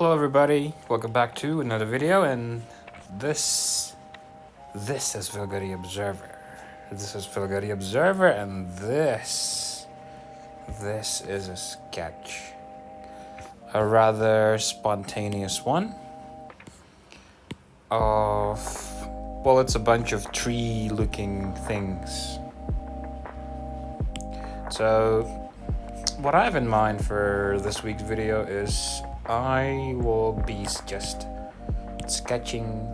Hello everybody, welcome back to another video, and this is Velga the Observer. This is Velga the Observer, and this is a sketch. A rather spontaneous one of, well, it's a bunch of tree looking things. So what I have in mind for this week's video is I will be just sketching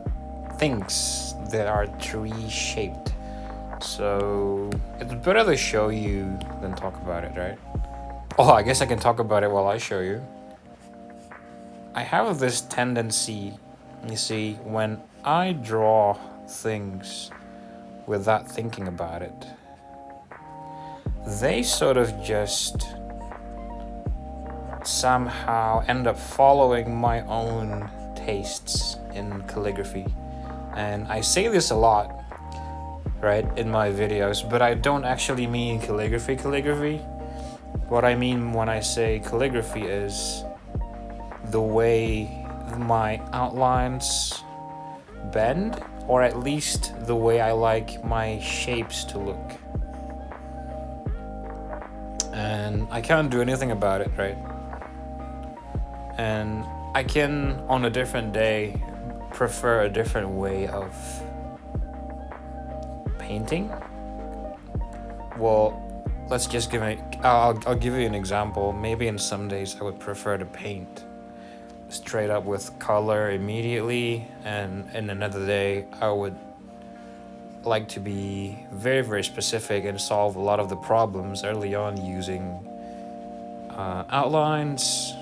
things that are tree shaped. So it's better to show you than talk about it, right? Oh, I guess I can talk about it while I show you. I have this tendency, you see, when I draw things without thinking about it, they sort of just somehow end up following my own tastes in calligraphy. And I say this a lot, right, in my videos, but I don't actually mean calligraphy. What I mean when I say calligraphy is the way my outlines bend, or at least the way I like my shapes to look. And I can't do anything about it, right? And I can, on a different day, prefer a different way of painting. Well, let's just I'll give you an example. Maybe in some days I would prefer to paint straight up with color immediately, and in another day I would like to be very, very specific and solve a lot of the problems early on using outlines.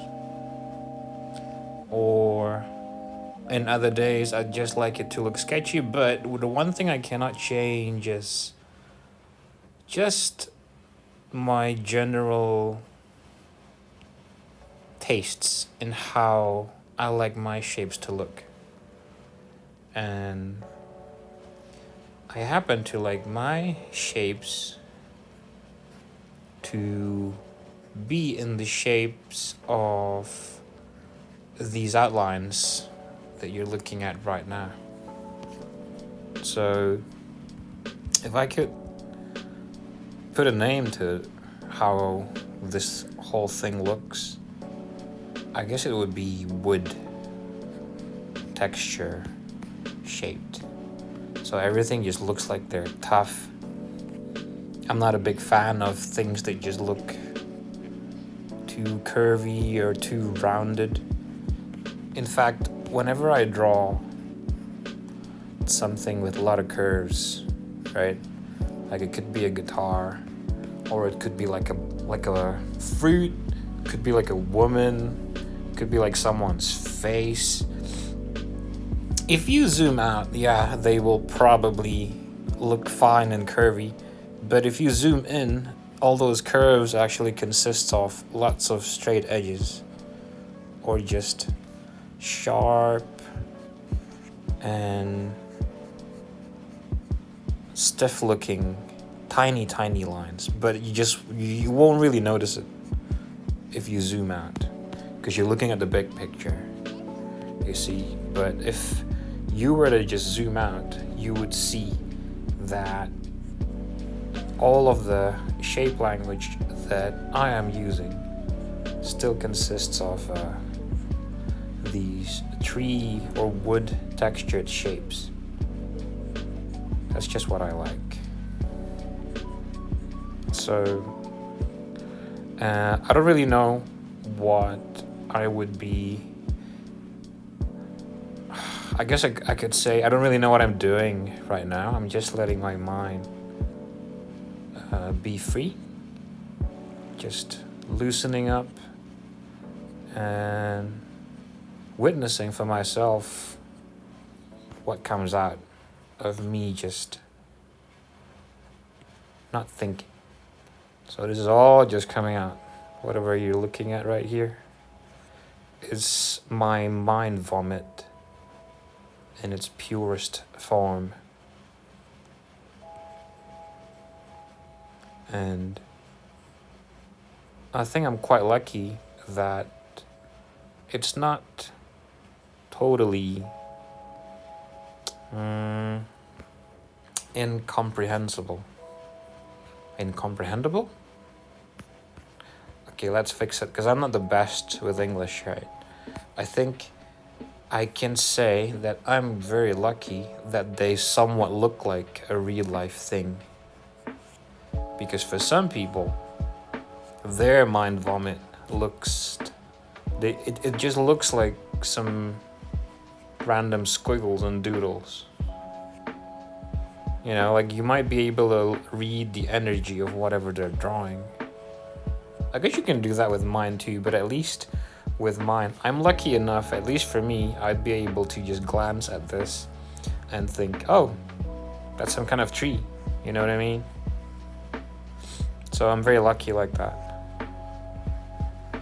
Or in other days, I'd just like it to look sketchy, but the one thing I cannot change is just my general tastes in how I like my shapes to look. And I happen to like my shapes to be in the shapes of these outlines that you're looking at right now. So if I could put a name to how this whole thing looks, I guess it would be wood texture shaped. So everything just looks like they're tough. I'm not a big fan of things that just look too curvy or too rounded. In fact, whenever I draw something with a lot of curves, right? Like it could be a guitar, or it could be like a fruit, could be like a woman, could be like someone's face. If you zoom out, yeah, they will probably look fine and curvy. But if you zoom in, all those curves actually consist of lots of straight edges, or just sharp and stiff looking tiny lines. But you won't really notice it if you zoom out, because you're looking at the big picture, you see. But if you were to just zoom out, you would see that all of the shape language that I am using still consists of these tree or wood textured shapes. That's just what I like. So I don't really know what I would be. I guess I could say I don't really know what I'm doing right now. I'm just letting my mind be free, just loosening up and witnessing for myself what comes out of me just not thinking. So this is all just coming out. Whatever you're looking at right here is my mind vomit in its purest form. And I think I'm quite lucky that it's not totally incomprehensible. Incomprehensible? Okay, let's fix it, because I'm not the best with English, right? I think I can say that I'm very lucky that they somewhat look like a real life thing. Because for some people, their mind vomit looks... It just looks like some random squiggles and doodles. You know, like you might be able to read the energy of whatever they're drawing. I guess you can do that with mine too, but at least with mine, I'm lucky enough, at least for me, I'd be able to just glance at this and think, oh, that's some kind of tree. You know what I mean? So I'm very lucky like that,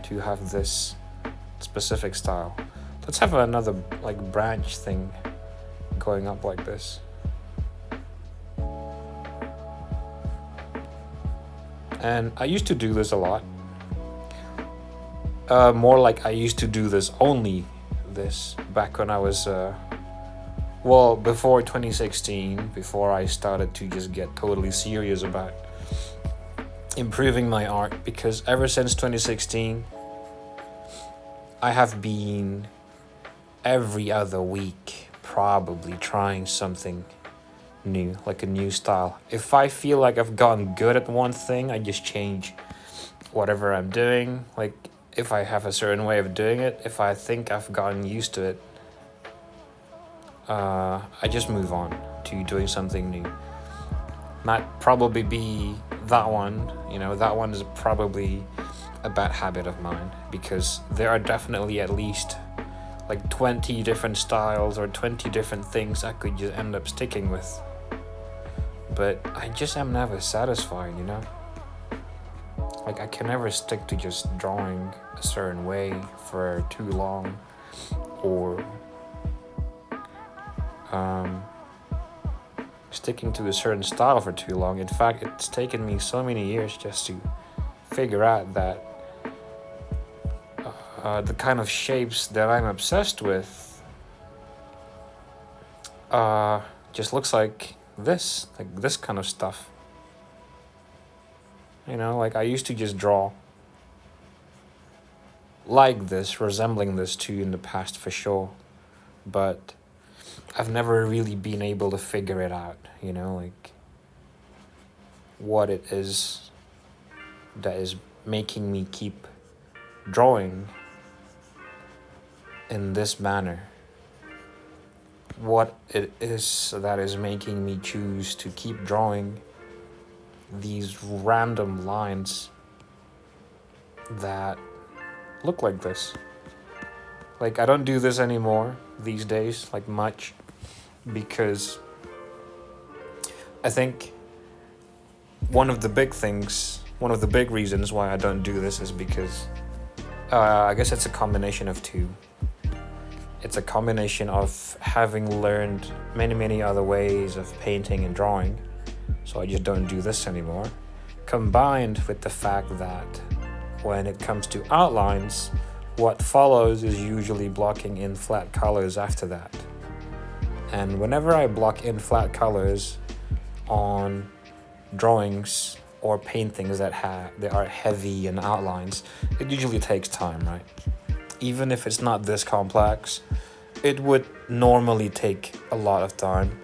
to have this specific style. Let's have another like branch thing going up like this. And I used to do this a lot. More like I used to do this only this back when I was before 2016, before I started to just get totally serious about improving my art, because ever since 2016 I have been every other week probably trying something new, like a new style. If I feel like I've gotten good at one thing, I just change whatever I'm doing. Like if I have a certain way of doing it, if I think I've gotten used to it, I just move on to doing something new. Might probably be that one, you know, that one is probably a bad habit of mine, because there are definitely at least like 20 different styles or 20 different things I could just end up sticking with. But I just am never satisfied, you know? Like I can never stick to just drawing a certain way for too long, or sticking to a certain style for too long. In fact, it's taken me so many years just to figure out that the kind of shapes that I'm obsessed with just looks like this kind of stuff. You know, like I used to just draw like this, resembling this too in the past for sure, but I've never really been able to figure it out, you know, like what it is that is making me keep drawing in this manner. What it is that is making me choose to keep drawing these random lines that look like this. Like I don't do this anymore these days, like much, because I think one of the big reasons why I don't do this is because I guess it's a combination of two. It's a combination of having learned many other ways of painting and drawing, so I just don't do this anymore, combined with the fact that when it comes to outlines, what follows is usually blocking in flat colors after that. And whenever I block in flat colors on drawings or paintings that are heavy in outlines, it usually takes time, right? Even if it's not this complex, it would normally take a lot of time.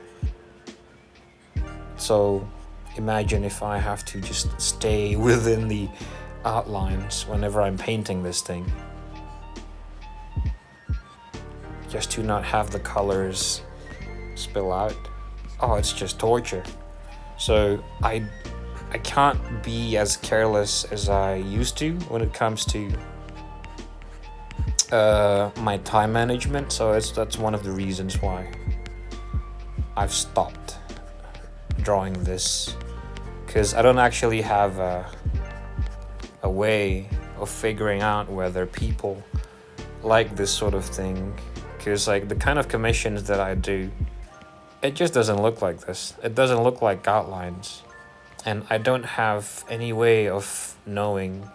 So imagine if I have to just stay within the outlines whenever I'm painting this thing, just to not have the colors spill out. Oh, it's just torture. So I can't be as careless as I used to when it comes to my time management. So that's one of the reasons why I've stopped drawing this, because I don't actually have a way of figuring out whether people like this sort of thing, because like the kind of commissions that I do, it just doesn't look like this. It doesn't look like outlines, and I don't have any way of knowing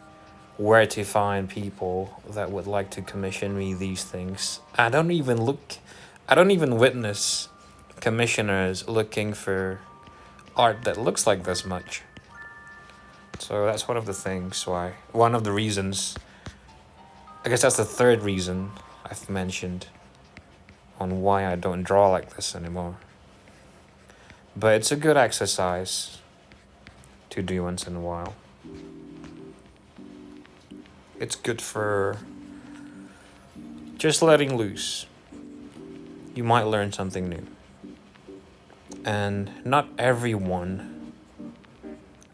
where to find people that would like to commission me these things. I don't even witness commissioners looking for art that looks like this much. So that's one of the reasons, I guess that's the third reason I've mentioned on why I don't draw like this anymore. But it's a good exercise to do once in a while. It's good for just letting loose. You might learn something new. And not everyone,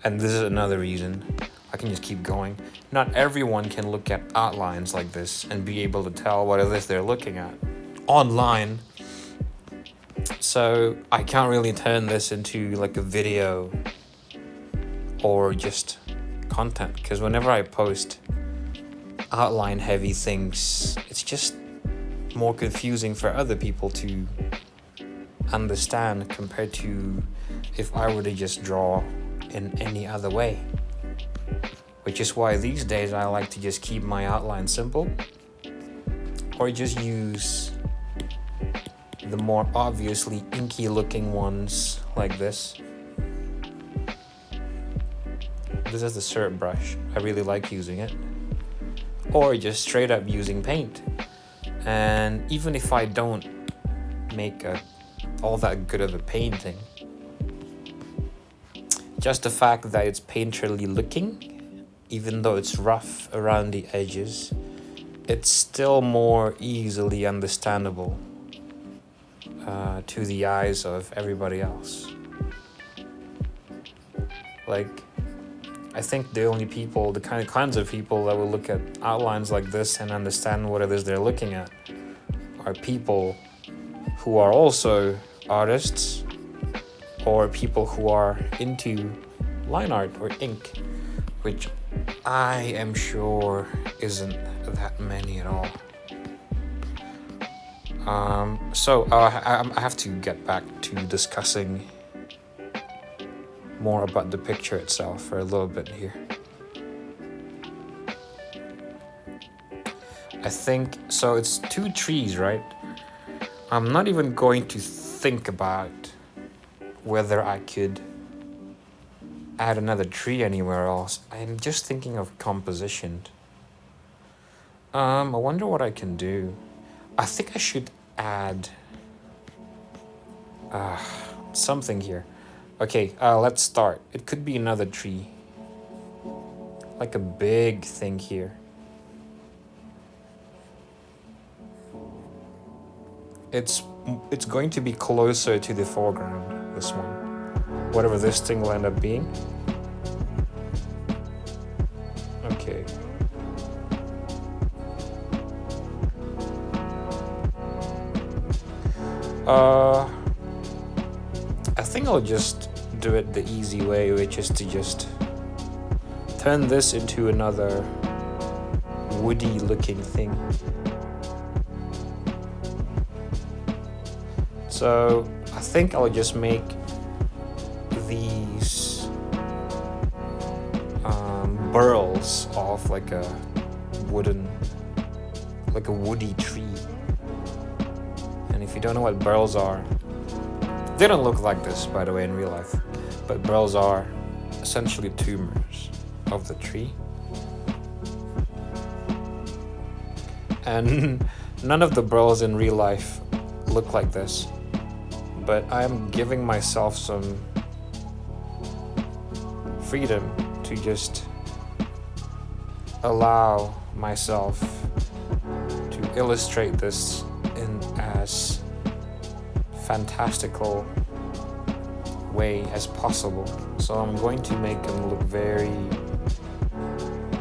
and this is another reason, I can just keep going. Not everyone can look at outlines like this and be able to tell what it is they're looking at online. So I can't really turn this into like a video or just content, because whenever I post outline heavy things, it's just more confusing for other people to understand compared to if I were to just draw in any other way. Which is why these days I like to just keep my outline simple, or just use the more obviously inky looking ones like this. This is the syrup brush. I really like using it. Or just straight up using paint. And even if I don't make all that good of a painting, just the fact that it's painterly looking, even though it's rough around the edges, it's still more easily understandable to the eyes of everybody else. Like, I think the only people, the kinds of people that will look at outlines like this and understand what it is they're looking at are people who are also artists, or people who are into line art or ink, which I am sure isn't that many at all. So I have to get back to discussing more about the picture itself for a little bit here. I think, so it's 2 trees, right? I'm not even going to think about whether I could add another tree anywhere else. I'm just thinking of composition. I wonder what I can do. I think I should add something here. Okay, let's start. It could be another tree. Like a big thing here. It's going to be closer to the foreground, this one. Whatever this thing will end up being. Okay. I think I'll just do it the easy way, which is to just turn this into another woody looking thing. So I think I'll just make these burls off like a woody tree. And if you don't know what burls are, they don't look like this, by the way, in real life. But burls are essentially tumors of the tree. And none of the burls in real life look like this. But I'm giving myself some freedom to just allow myself to illustrate this in as fantastical way as possible. So I'm going to make them look very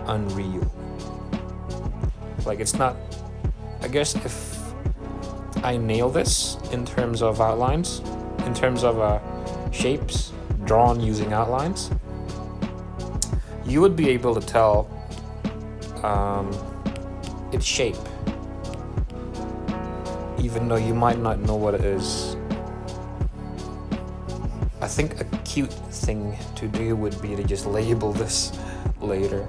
unreal. Like, it's not, I guess if I nail this in terms of outlines, in terms of shapes drawn using outlines, you would be able to tell its shape, even though you might not know what it is. I think a cute thing to do would be to just label this later.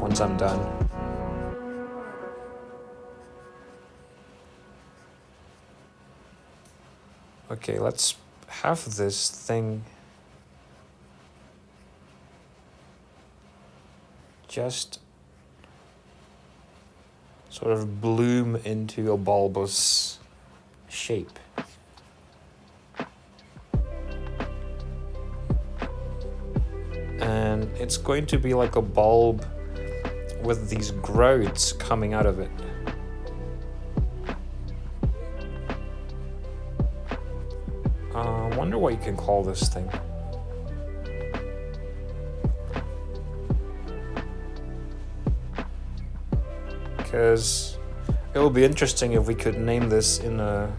once I'm done. Okay, let's have this thing just sort of bloom into a bulbous shape. And it's going to be like a bulb with these growths coming out of it. I wonder what you can call this thing. Because it will be interesting if we could name this in a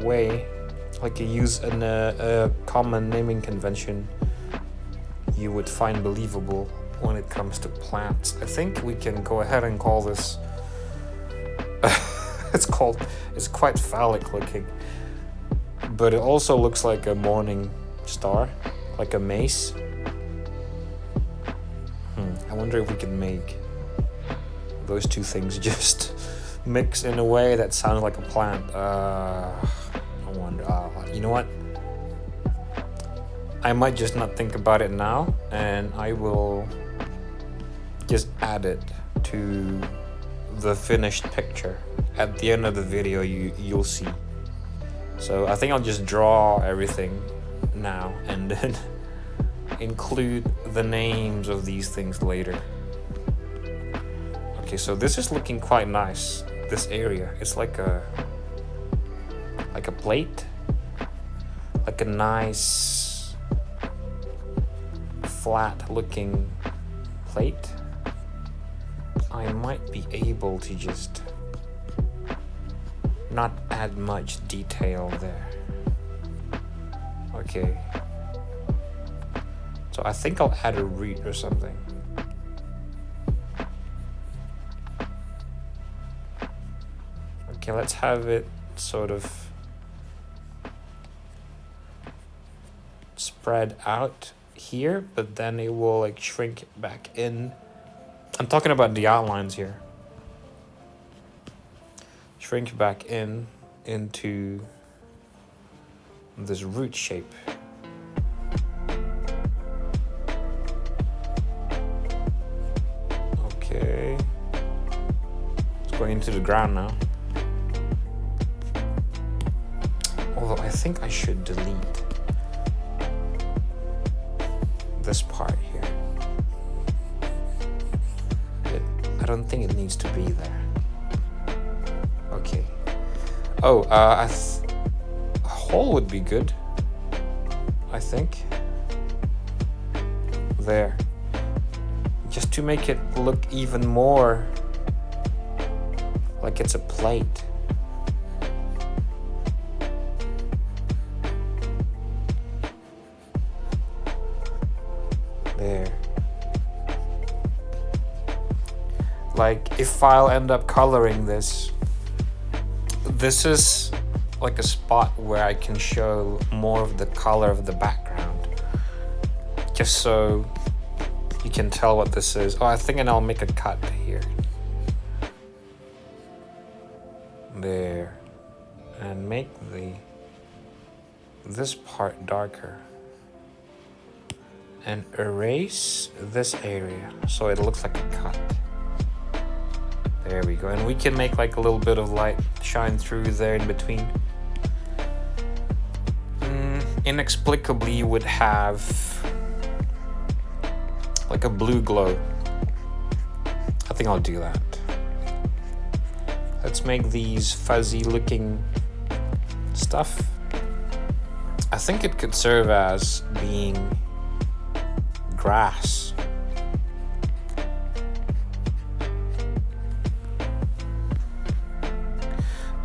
way, like you use a common naming convention you would find believable when it comes to plants. I think we can go ahead and call this it's quite phallic looking, but it also looks like a morning star, like a mace. I wonder if we can make those two things just mix in a way that sounds like a plant. I wonder, you know what? I might just not think about it now, and I will just add it to the finished picture. At the end of the video, you'll see. So I think I'll just draw everything now and then include the names of these things later. Okay, so this is looking quite nice, this area. It's like a plate, like a nice flat looking plate. I might be able to just not add much detail there. Okay, so I think I'll add a root or something. Okay, let's have it sort of spread out here, but then it will like shrink back in. I'm talking about the outlines here. Shrink back into this root shape. Okay, it's going into the ground now. Although I think I should delete this part here. I don't think it needs to be there. Okay. Oh, a hole would be good, I think. There. Just to make it look even more like it's a plate. There. Like, if I'll end up coloring this is like a spot where I can show more of the color of the background, just so you can tell what this is. Oh, I think I'll make a cut here. There. And make this part darker. And erase this area so it looks like a cut. There we go. And we can make like a little bit of light shine through there in between. Inexplicably, you would have like a blue glow. I think I'll do that. Let's make these fuzzy looking stuff. I think it could serve as being grass.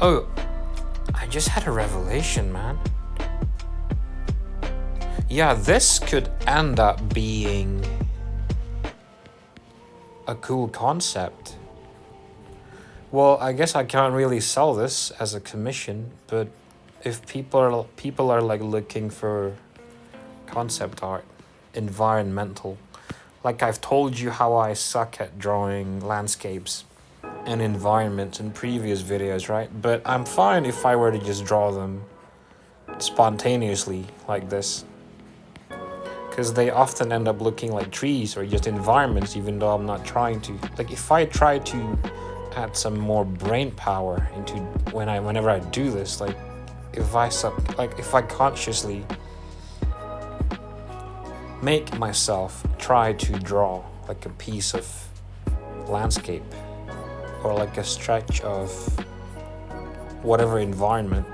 Oh, I just had a revelation, man. Yeah, this could end up being a cool concept. Well, I guess I can't really sell this as a commission, but if people are like looking for concept art, environmental, Like I've told you how I suck at drawing landscapes and environments in previous videos, right? But I'm fine if I were to just draw them spontaneously like this, because they often end up looking like trees or just environments, even though I'm not trying to. Like if I try to add some more brain power into whenever I do this, like if I consciously make myself try to draw like a piece of landscape or like a stretch of whatever environment,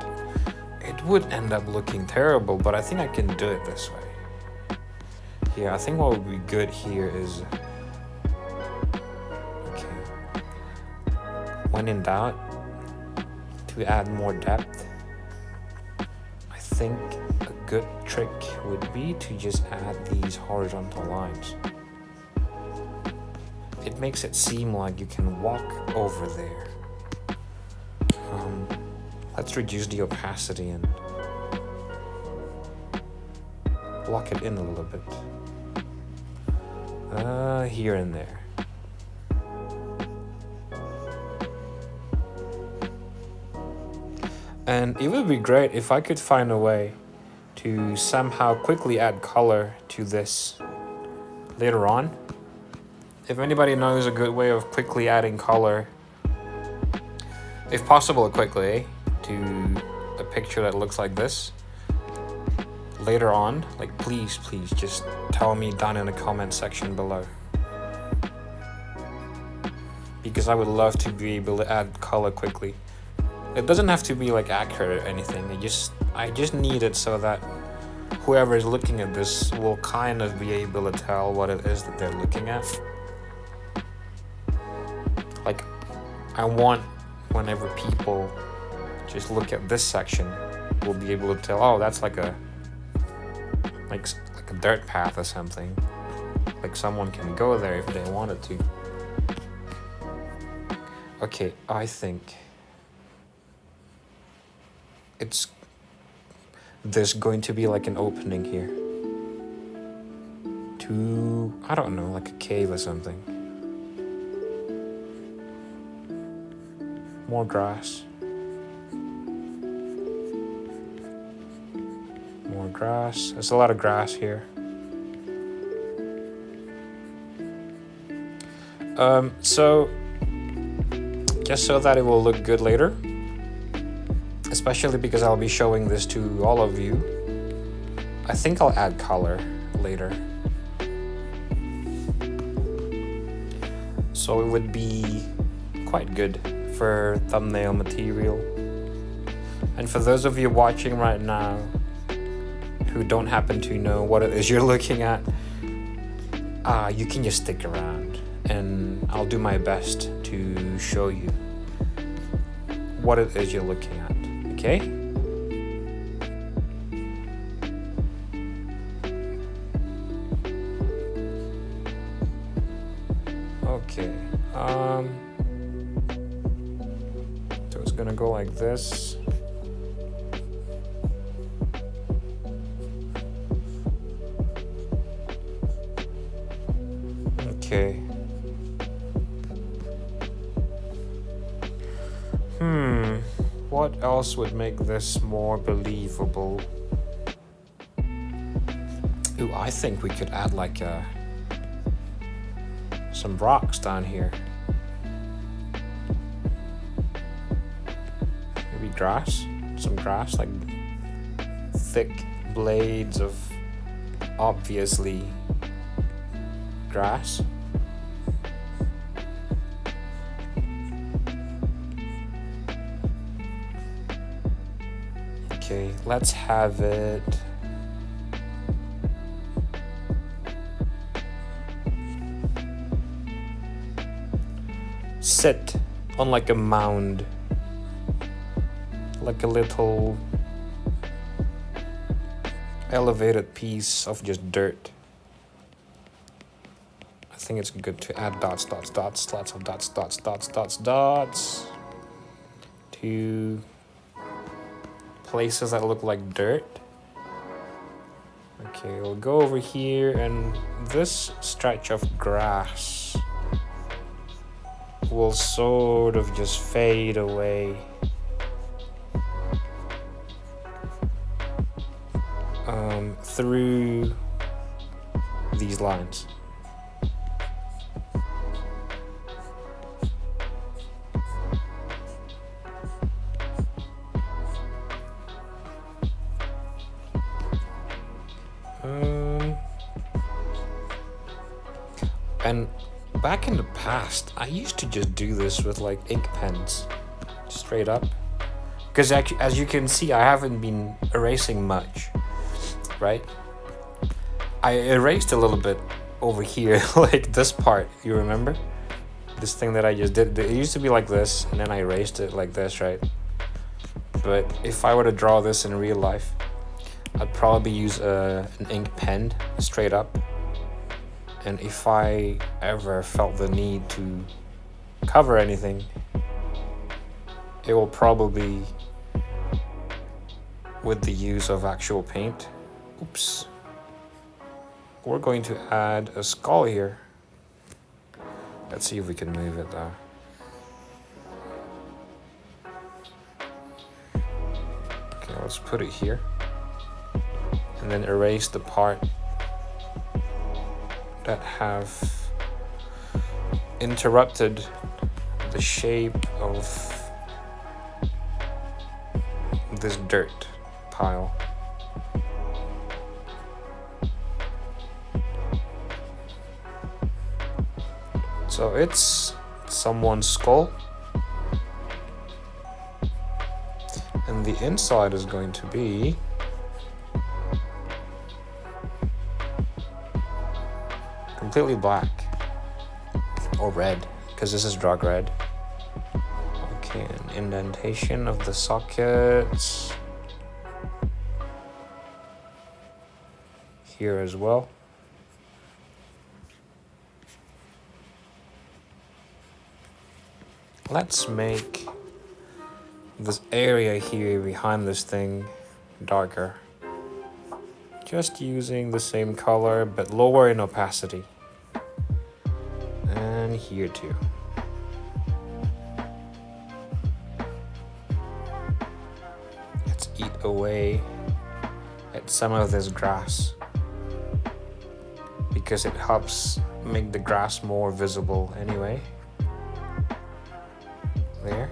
it would end up looking terrible, but I think I can do it this way. Here, I think what would be good here is, okay, when in doubt, to add more depth, I think a good trick would be to just add these horizontal lines. It makes it seem like you can walk over there. Let's reduce the opacity and lock it in a little bit. Here and there. And it would be great if I could find a way to somehow quickly add color to this later on. If anybody knows a good way of quickly adding color, if possible quickly, to a picture that looks like this later on, like please just tell me down in the comment section below, because I would love to be able to add color quickly. It doesn't have to be like accurate or anything. I just need it so that whoever is looking at this will kind of be able to tell what it is that they're looking at. Like I want whenever people just look at this section, we'll be able to tell, oh, that's like a dirt path or something. Like someone can go there if they wanted to. Okay, I think there's going to be like an opening here to, I don't know, like a cave or something. More grass. More grass. There's a lot of grass here. So just so that it will look good later, especially because I'll be showing this to all of you, I think I'll add color later. So it would be quite good for thumbnail material. And for those of you watching right now who don't happen to know what it is you're looking at, you can just stick around and I'll do my best to show you what it is you're looking at, okay? Okay, so it's gonna go like this. Okay. What else would make this more believable? Ooh, I think we could add like some rocks down here. Maybe grass? Some grass, like thick blades of obviously grass. Okay, let's have it sit on like a mound, like a little elevated piece of just dirt. I think it's good to add dots, lots of dots to places that look like dirt. Okay, we'll go over here, and this stretch of grass will sort of just fade away. Through these lines. And back in the past, I used to just do this with like ink pens, straight up. Because actually, as you can see, I haven't been erasing much, right? I erased a little bit over here, like this part, you remember? This thing that I just did, it used to be like this, and then I erased it like this, right? But if I were to draw this in real life, I'd probably use an ink pen, straight up. And if I ever felt the need to cover anything, it will probably with the use of actual paint. Oops. We're going to add a skull here. Let's see if we can move it though. Okay, let's put it here. And then erase the part that have interrupted the shape of this dirt pile. So it's someone's skull, and the inside is going to be completely black or red, because this is dark red. Okay, an indentation of the sockets here as well. Let's make this area here behind this thing darker. Just using the same color, but lower in opacity. And here too. Let's eat away at some of this grass, because it helps make the grass more visible anyway. There.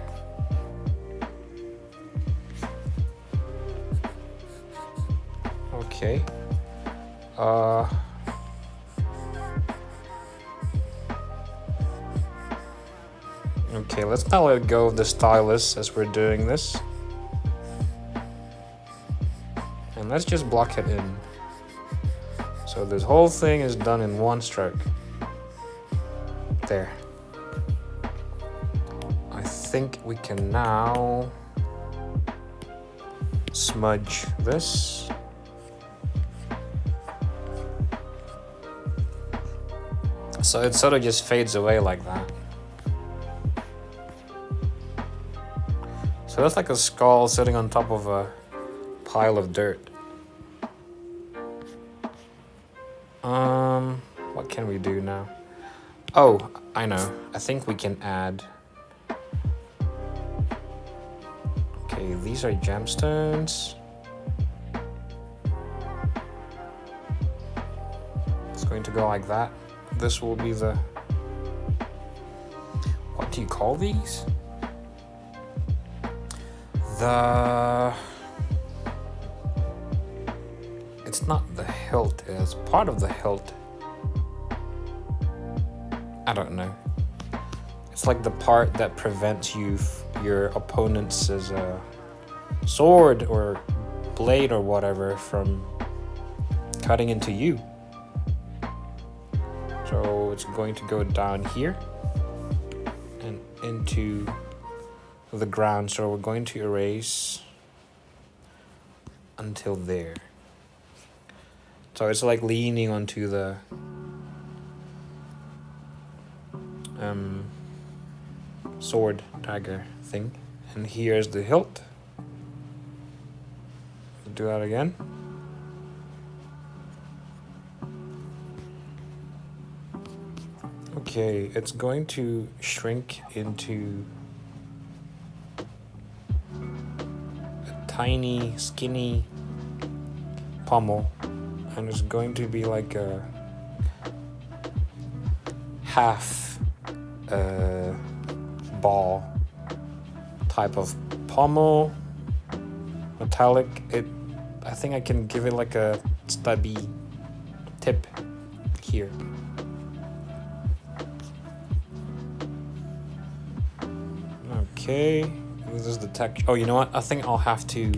Okay. Okay, let's not let go of the stylus as we're doing this. And let's just block it in. So this whole thing is done in one stroke. There. I think we can now smudge this. So it sort of just fades away like that. So that's like a skull sitting on top of a pile of dirt. What can we do now? Oh, I know. I think we can add. Okay, these are gemstones. It's going to go like that. This will be the, what do you call these? It's not the hilt, it's part of the hilt. I don't know. It's like the part that prevents your opponent's sword or blade or whatever from cutting into you. So it's going to go down here and into the ground. So we're going to erase until there. So it's like leaning onto the sword dagger thing. And here's the hilt. Do that again. Okay, it's going to shrink into a tiny, skinny pommel, and it's going to be like a half ball type of pommel, metallic. I think I can give it like a stubby tip here. Okay, this is the texture. Oh, you know what? I think I'll have to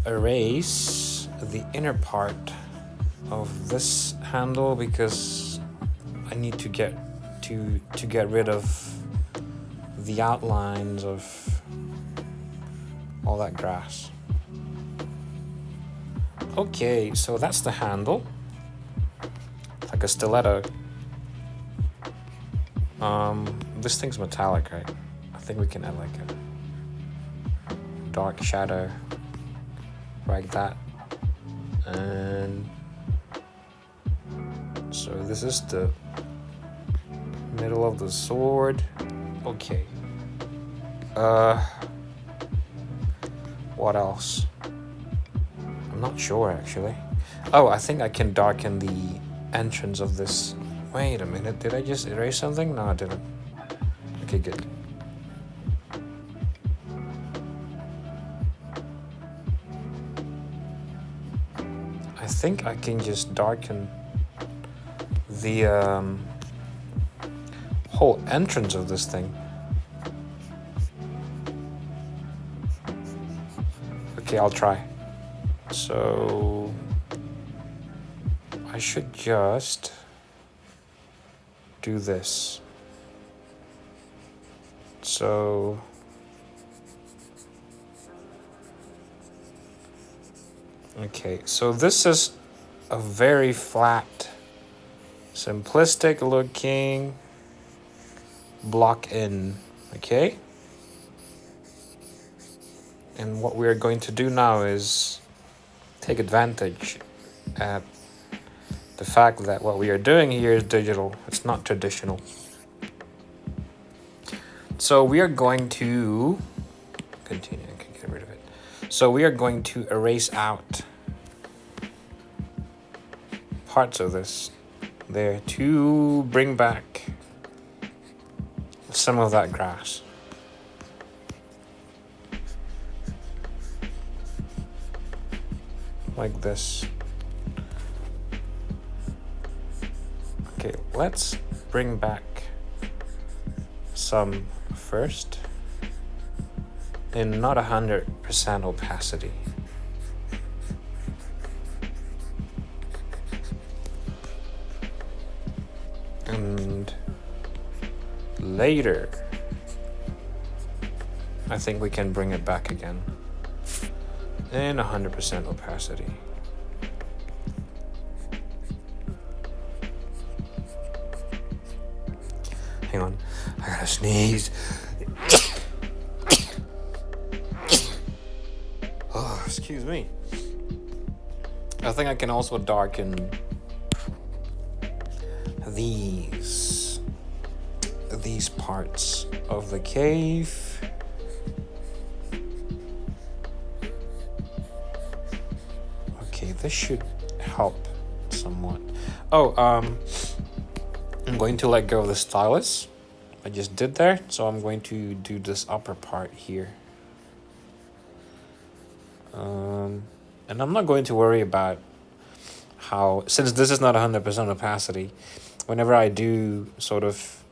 erase the inner part of this handle because I need to get rid of the outlines of all that grass. Okay, so that's the handle. It's like a stiletto. This thing's metallic, right? I think we can add like a dark shadow like that. And so this is the middle of the sword. Okay. What else? I'm not sure actually. Oh, I think I can darken the entrance of this. Wait a minute, did I just erase something? No, I didn't. Okay, good. I think I can just darken the whole entrance of this thing. Okay, I'll try. So I should just do this. So okay, so this is a very flat, simplistic looking block in, okay? And what we're going to do now is take advantage at the fact that what we are doing here is digital. It's not traditional. So we are going to continue. I can get rid of it. So we are going to erase out parts of this there to bring back some of that grass. Like this. Okay, let's bring back some first in not 100% opacity. And later, I think we can bring it back again in 100% opacity. Hang on, I gotta sneeze. Oh, excuse me. I think I can also darken these parts of the cave. Okay, this should help somewhat. Oh, I'm going to let go of the stylus. I just did there, so I'm going to do this upper part here. And I'm not going to worry about how, since this is not 100% opacity, whenever I do sort of,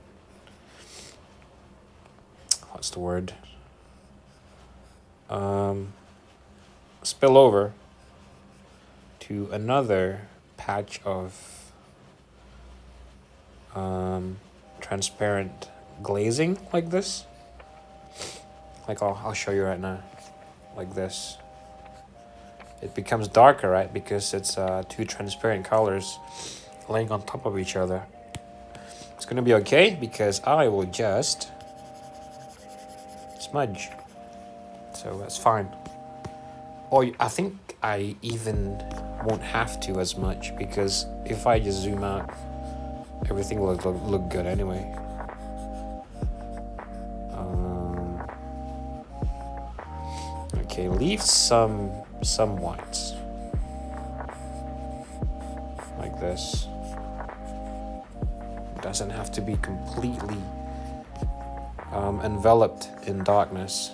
what's the word? Spill over to another patch of transparent glazing like this. Like I'll show you right now, like this. It becomes darker, right? Because it's two transparent colors laying on top of each other. It's gonna be okay because I will just smudge. So that's fine. Or I think I even won't have to as much because if I just zoom out, everything will look good anyway. Okay, leave some whites like this. It doesn't have to be completely enveloped in darkness.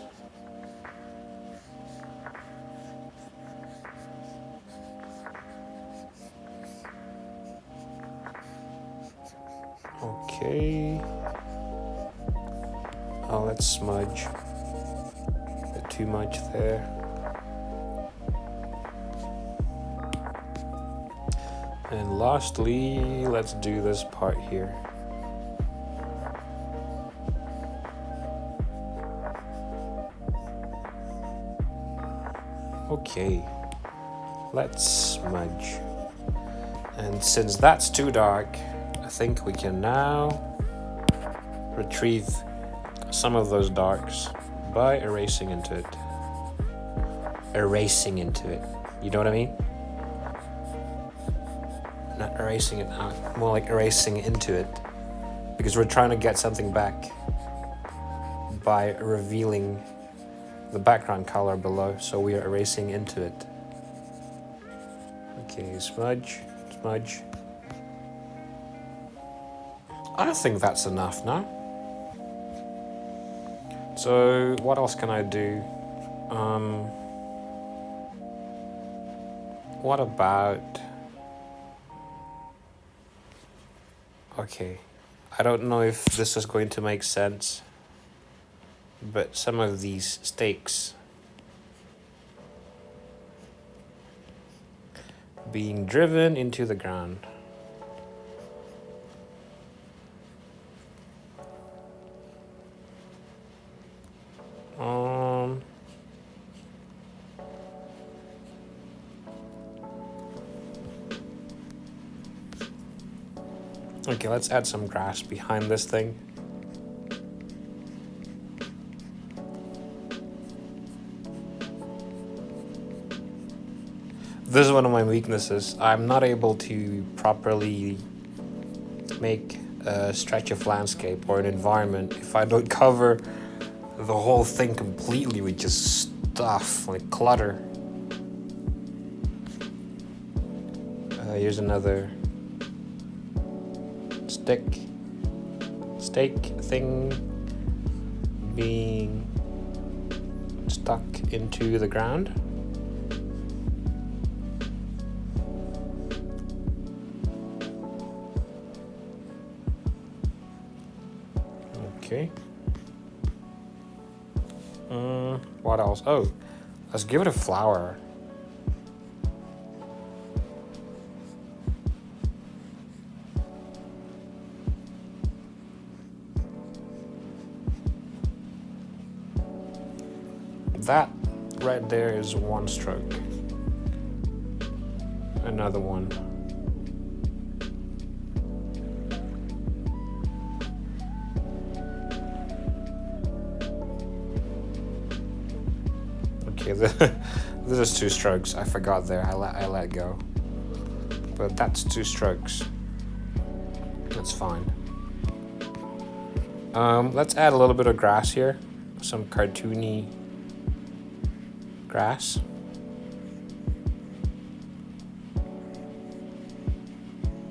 Okay. Oh, let's smudge. A bit too much there. And lastly, let's do this part here. Okay, let's smudge. And since that's too dark, I think we can now retrieve some of those darks by erasing into it. Erasing into it. You know what I mean? Not erasing it out, more like erasing into it. Because we're trying to get something back by revealing the background color below, so we are erasing into it. Okay, smudge, smudge. I think that's enough now. So what else can I do? What about... Okay, I don't know if this is going to make sense, but some of these stakes being driven into the ground. Okay, let's add some grass behind this thing. This is one of my weaknesses. I'm not able to properly make a stretch of landscape or an environment if I don't cover the whole thing completely with just stuff, like clutter. Here's another stake thing being stuck into the ground. Okay. What else? Oh, let's give it a flower. That right there is one stroke. Another one. Okay, this is 2 strokes. I forgot there. I let go. But that's 2 strokes. That's fine. Let's add a little bit of grass here. Some cartoony grass.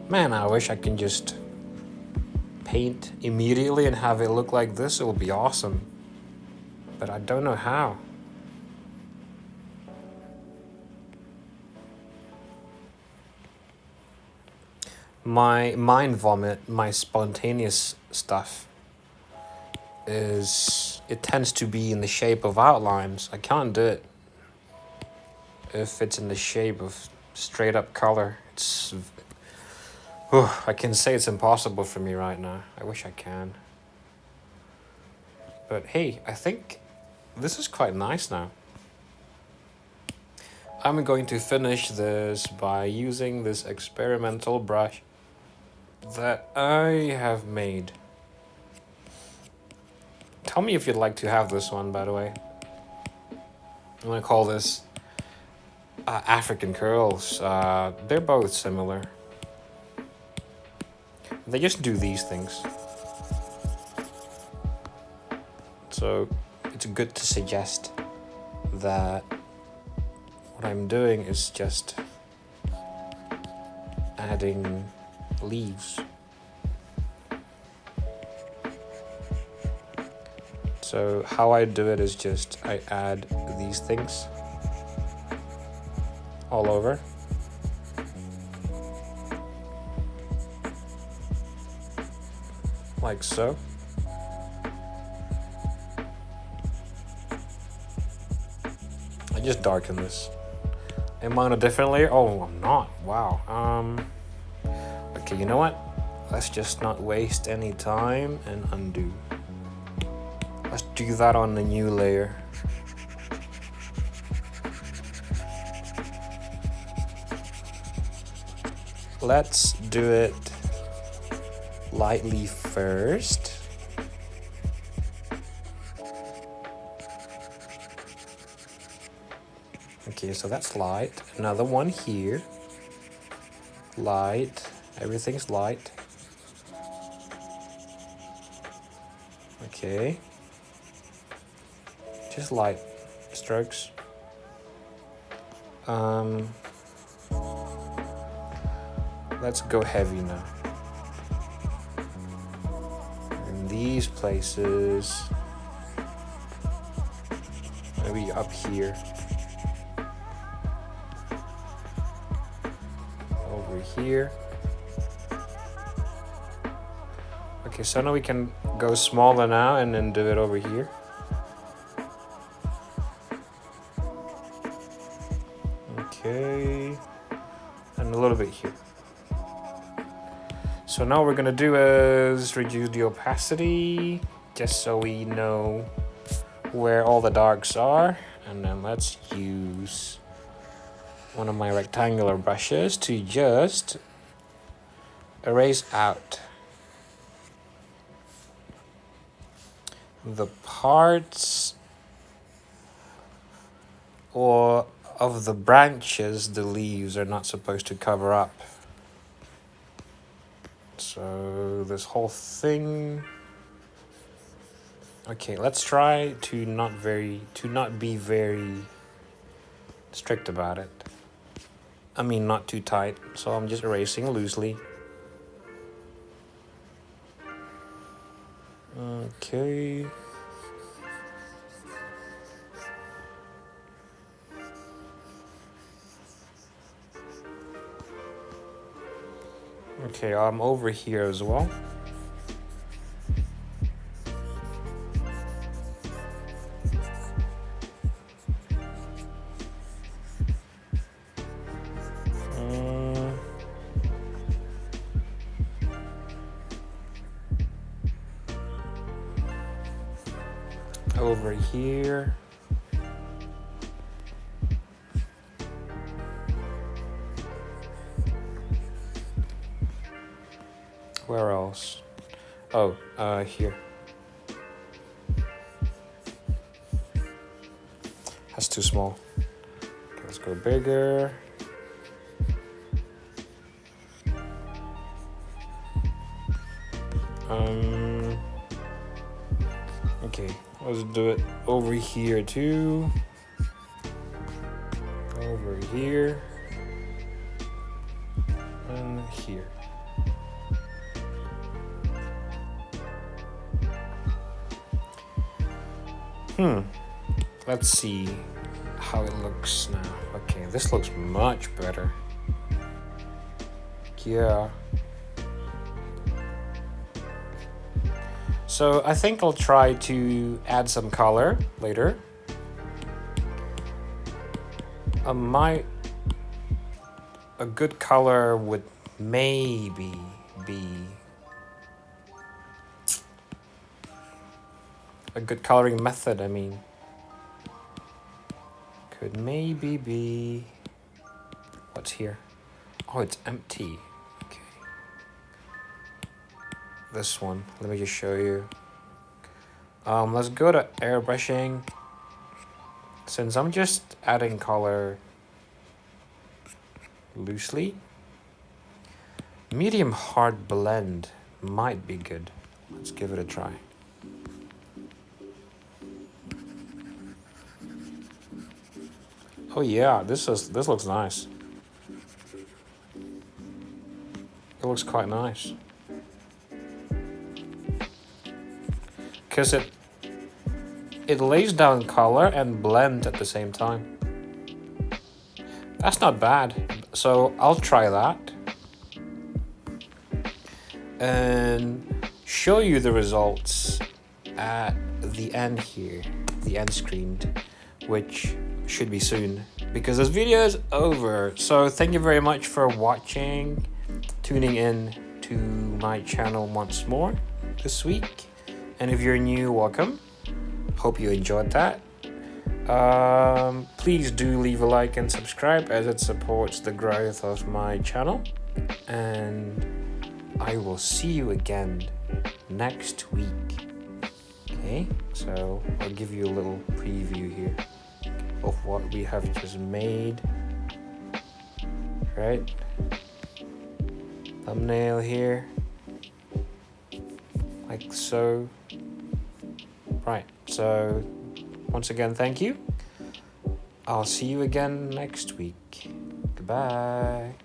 Man, I wish I can just paint immediately and have it look like this. It would be awesome. But I don't know how. My mind vomit, my spontaneous stuff, it tends to be in the shape of outlines. I can't do it if it's in the shape of straight up color. I can say it's impossible for me right now. I wish I can. But hey, I think this is quite nice now. I'm going to finish this by using this experimental brush that I have made. Tell me if you'd like to have this one, by the way. I'm gonna call this African curls. They're both similar. They just do these things. So it's good to suggest that what I'm doing is just adding leaves. So how I do it is just I add these things all over. Like so. I just darken this. Am I on a different layer? Oh, I'm not. Wow. Okay, you know what? Let's just not waste any time and undo. Let's do that on the new layer. Let's do it lightly first. Okay, so that's light. Another one here. Light. Everything's light. Okay. Just light strokes. Let's go heavy now. In these places, maybe up here. Over here. Okay, so now we can go smaller now and then do it over here. Okay, and a little bit here. So now what we're gonna do is reduce the opacity, just so we know where all the darks are. And then let's use one of my rectangular brushes to just erase out the parts or of the branches the leaves are not supposed to cover up. So this whole thing. Okay, let's try to not be very strict about it. I mean, not too tight. So I'm just erasing loosely. Okay. Okay, I'm over here as well. Over here. Where else? Oh, here. That's too small. Okay, let's go bigger. Okay, let's do it over here too. Over here. And here. Let's see how it looks now. Okay, this looks much better. Yeah. So I think I'll try to add some color later. A good color would maybe be a good coloring method, I mean, could maybe be, what's here? Oh, it's empty. Okay. This one, let me just show you. Let's go to airbrushing. Since I'm just adding color loosely, Medium hard blend might be good. Let's give it a try. Oh yeah, this looks nice. It looks quite nice. Cause it lays down color and blend at the same time. That's not bad. So I'll try that and show you the results at the end here, the end screen, which should be soon because this video is over. So thank you very much for watching, tuning in to my channel once more this week. And if you're new, welcome. Hope you enjoyed that. Please do leave a like and subscribe as it supports the growth of my channel. And I will see you again next week. Okay, so I'll give you a little preview here of what we have just made. Right? Thumbnail here. Like so. Right, so once again, thank you. I'll see you again next week. Goodbye.